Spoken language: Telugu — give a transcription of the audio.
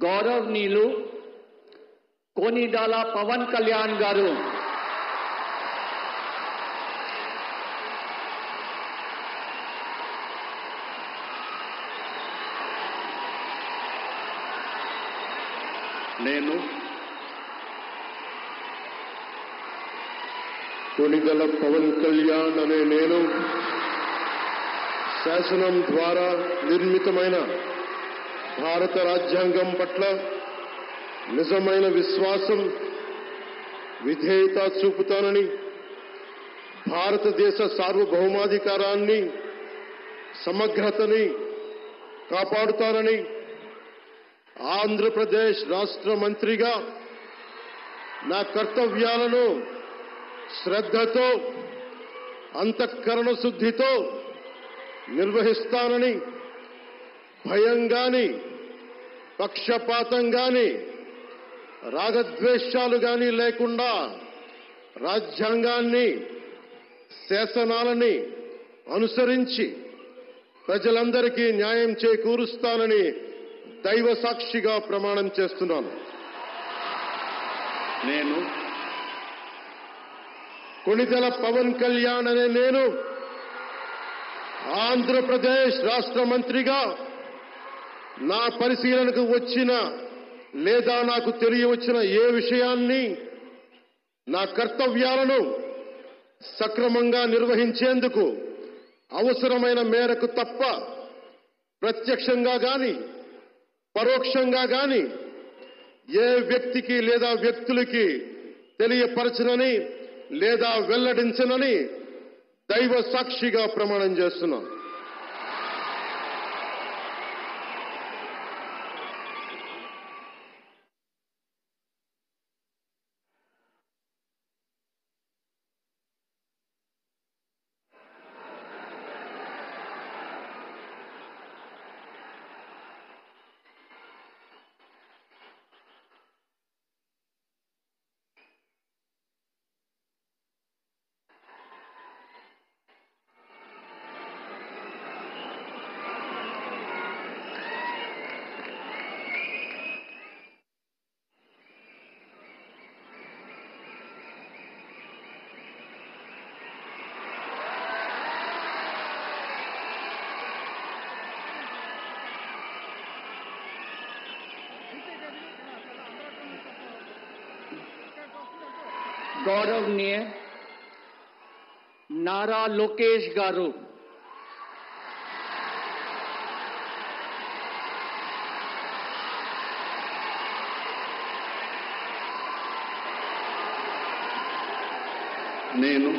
గౌరవనీయులు కోనిడాల పవన్ కళ్యాణ్ గారు నేను కొనిదల పవన్ కళ్యాణ్ అనే నేను శాసనం ద్వారా నిర్మితమైన భారత రాజ్యాంగం పట్ల నిజమైన విశ్వాసం విధేయత చూపుతానని, భారతదేశ సార్వభౌమాధికారాన్ని సమగ్రతని కాపాడుతానని, ఆంధ్రప్రదేశ్ రాష్ట్ర మంత్రిగా నా కర్తవ్యాలను శ్రద్ధతో అంతఃకరణ శుద్ధితో నిర్వహిస్తానని, భయం గాని పక్షపాతం గాని రాగద్వేషాలు గాని లేకుండా రాజ్యాంగాన్ని శాసనాలని అనుసరించి ప్రజలందరికీ న్యాయం చేకూరుస్తానని దైవ సాక్షిగా ప్రమాణం చేస్తున్నాను. నేను కొనిదెల పవన్ కళ్యాణ్ అనే నేను ఆంధ్రప్రదేశ్ రాష్ట్ర మంత్రిగా నా పరిశీలనకు వచ్చిన లేదా నాకు తెలియవచ్చిన ఏ విషయాన్ని నా కర్తవ్యాలను సక్రమంగా నిర్వహించేందుకు అవసరమైన మేరకు తప్ప ప్రత్యక్షంగా గాని పరోక్షంగా గాని ఏ వ్యక్తికి లేదా వ్యక్తులకి తెలియపరచనని లేదా వెల్లడించనని దైవ సాక్షిగా ప్రమాణం చేస్తున్నాను. గౌరవనీయ నారా లోకేష్ గారు నేను